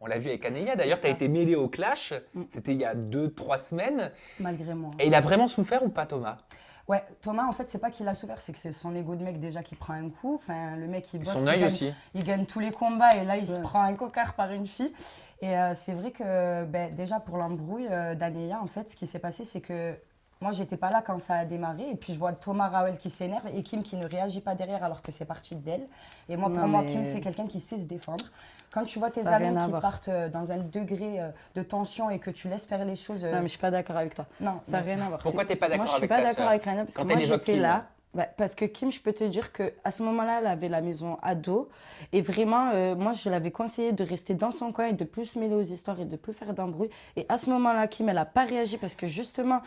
On l'a vu avec Anéa. D'ailleurs, tu as été mêlé au clash. C'était il y a 2-3 semaines. Malgré moi. Et il a vraiment souffert ou pas, Thomas? Ouais, Thomas, en fait, c'est pas qu'il a souffert, c'est que c'est son ego de mec déjà qui prend un coup. Enfin, le mec, il boxe, son œil aussi. Il gagne tous les combats et là, il se prend un cocard par une fille. Et c'est vrai que déjà pour l'embrouille d'Anéa, en fait, ce qui s'est passé, c'est que moi, j'étais pas là quand ça a démarré. Et puis, je vois Thomas Raoul qui s'énerve et Kim qui ne réagit pas derrière alors que c'est parti d'elle. Et moi, pour moi, Kim, c'est quelqu'un qui sait se défendre. Quand tu vois tes amis qui partent dans un degré de tension et que tu laisses faire les choses… Non, mais je suis pas d'accord avec toi. Non, ça n'a rien à voir. Pourquoi tu n'es pas d'accord avec ta sœur? Moi, je suis pas d'accord avec Rania parce que moi, j'étais là. Parce que Kim, je peux te dire qu'à ce moment-là, elle avait la maison ado. Et vraiment, moi, je l'avais conseillé de rester dans son coin et de plus se mêler aux histoires et de plus faire d'embrouille. Et à ce moment-là, Kim, elle n'a pas réagi parce que justement,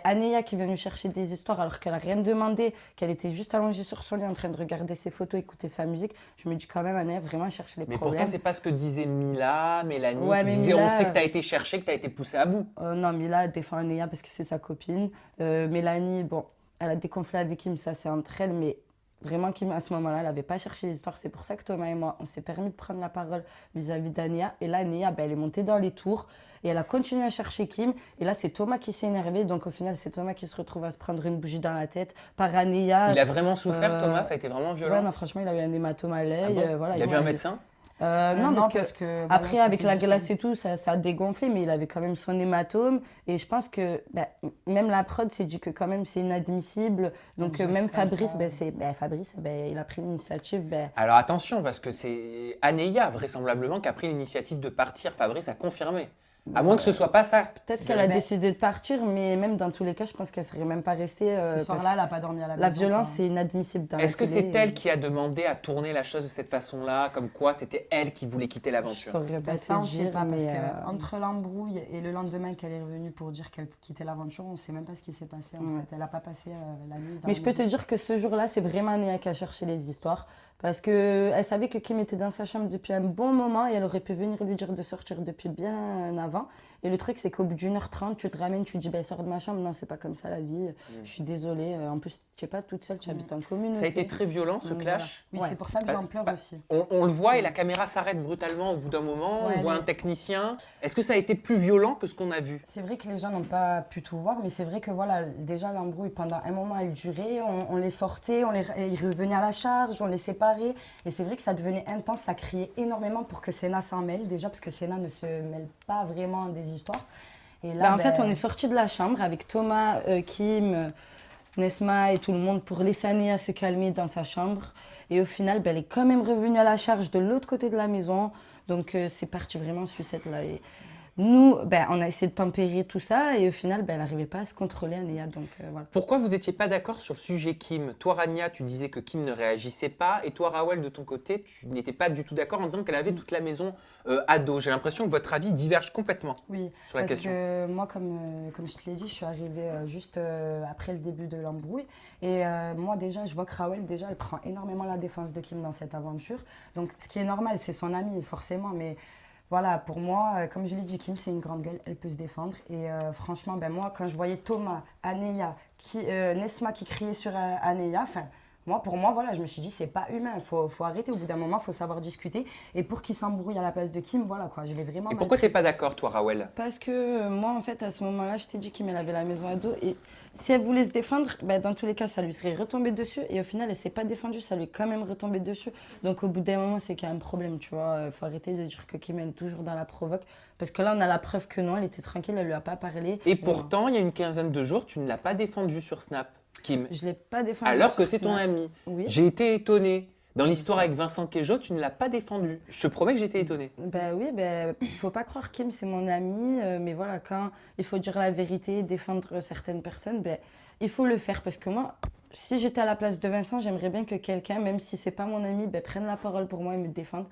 Anéa qui est venue chercher des histoires alors qu'elle n'a rien demandé, qu'elle était juste allongée sur son lit en train de regarder ses photos, écouter sa musique. Je me dis quand même, Anéa, vraiment, elle cherche les problèmes. Mais pourtant, c'est pas ce que disait Mila, Mélanie, ouais, qui disait Mila, on sait que tu as été cherché, que tu as été poussé à bout. Non, Mila, elle défend Anéa parce que c'est sa copine. Mélanie, bon… Elle a des conflits avec Kim, ça c'est entre elles, mais vraiment Kim à ce moment-là, elle n'avait pas cherché les histoires. C'est pour ça que Thomas et moi, on s'est permis de prendre la parole vis-à-vis d'Anéa. Et là, Anéa, elle est montée dans les tours et elle a continué à chercher Kim. Et là, c'est Thomas qui s'est énervé. Donc au final, c'est Thomas qui se retrouve à se prendre une bougie dans la tête par Anéa. Il a vraiment souffert, Thomas? Ça a été vraiment violent? Ouais, non, franchement, il a eu un hématome à l'œil. Ah bon voilà, il a vu un médecin? Non, parce que après, avec la glace et tout, ça a dégonflé, mais il avait quand même son hématome. Et je pense que même la prod s'est dit que quand même c'est inadmissible. Donc même Fabrice, Fabrice il a pris l'initiative. Alors attention, parce que c'est Anéa vraisemblablement qui a pris l'initiative de partir. Fabrice a confirmé. À moins que ce soit pas ça. Peut-être qu'elle a décidé de partir, mais même dans tous les cas, je pense qu'elle serait même pas restée. Ce soir-là, elle n'a pas dormi à la maison. La violence, c'est inadmissible. Est-ce que c'est elle qui a demandé à tourner la chose de cette façon-là, comme quoi c'était elle qui voulait quitter l'aventure? Ça, on ne sait pas, parce qu'entre l'embrouille et le lendemain qu'elle est revenue pour dire qu'elle quittait l'aventure, on ne sait même pas ce qui s'est passé. En fait, elle n'a pas passé la nuit dans Mais je peux te dire que ce jour-là, c'est vraiment Anéa qui a cherché les histoires. Parce qu'elle savait que Kim était dans sa chambre depuis un bon moment et elle aurait pu venir lui dire de sortir depuis bien avant. Et le truc, c'est qu'au bout d'1h30, tu te ramènes, tu te dis sors de ma chambre. Non, c'est pas comme ça la vie. Je suis désolée. En plus, tu n'es pas toute seule, tu habites en commune. Ça a été très violent ce clash. Voilà. Oui, c'est pour ça que j'en pleure aussi. On le voit et la caméra s'arrête brutalement au bout d'un moment. On voit un technicien. Est-ce que ça a été plus violent que ce qu'on a vu? C'est vrai que les gens n'ont pas pu tout voir, mais c'est vrai que voilà, déjà l'embrouille pendant un moment elle durait. On les sortait, ils revenaient à la charge, on les séparait. Et c'est vrai que ça devenait intense, ça criait énormément pour que Sénat s'en mêle déjà, parce que Sénat ne se mêle pas vraiment des histoires. Et là, en fait, on est sortis de la chambre avec Thomas, Kim, Nesma et tout le monde pour laisser Anéa se calmer dans sa chambre. Et au final, elle est quand même revenue à la charge de l'autre côté de la maison. Donc, c'est parti vraiment sucette là. Et nous, on a essayé de tempérer tout ça et au final, elle n'arrivait pas à se contrôler, Anéa. Donc, voilà. Pourquoi vous n'étiez pas d'accord sur le sujet Kim? Toi, Rania, tu disais que Kim ne réagissait pas. Et toi, Raoul, de ton côté, tu n'étais pas du tout d'accord en disant qu'elle avait toute la maison à dos. J'ai l'impression que votre avis diverge complètement sur la question. Parce que moi, comme je te l'ai dit, je suis arrivée juste après le début de l'embrouille. Et moi, déjà, je vois que Raoul, déjà, elle prend énormément la défense de Kim dans cette aventure. Donc, ce qui est normal, c'est son amie, forcément, mais… Voilà, pour moi, comme je l'ai dit, Kim, c'est une grande gueule, elle peut se défendre. Et franchement, moi, quand je voyais Thomas, Anéa, Nesma qui criait sur Anéa, pour moi, voilà, je me suis dit, c'est pas humain, il faut arrêter. Au bout d'un moment, il faut savoir discuter. Et pour qu'il s'embrouille à la place de Kim, voilà quoi, je l'ai vraiment… Et pourquoi tu n'es pas d'accord, toi, Raoul? Parce que moi, en fait, à ce moment-là, je t'ai dit Kim, elle avait la maison à dos. Et si elle voulait se défendre, dans tous les cas, ça lui serait retombé dessus. Et au final, elle ne s'est pas défendue, ça lui est quand même retombé dessus. Donc, au bout d'un moment, c'est qu'il y a un problème, tu vois. Il faut arrêter de dire que Kim, elle est toujours dans la provoque. Parce que là, on a la preuve que non, elle était tranquille, elle ne lui a pas parlé. Et pourtant, il y a une quinzaine de jours, tu ne l'as pas défendue sur Snap, Kim. Je ne l'ai pas défendue. Alors que c'est ton ami. Oui. J'ai été étonnée. Dans l'histoire avec Vincent Queijo, tu ne l'as pas défendu. Je te promets que j'ai été étonnée. Oui, faut pas croire Kim, c'est mon ami. Mais voilà, quand il faut dire la vérité, défendre certaines personnes, il faut le faire. Parce que moi, si j'étais à la place de Vincent, j'aimerais bien que quelqu'un, même si c'est pas mon ami, prenne la parole pour moi et me défende.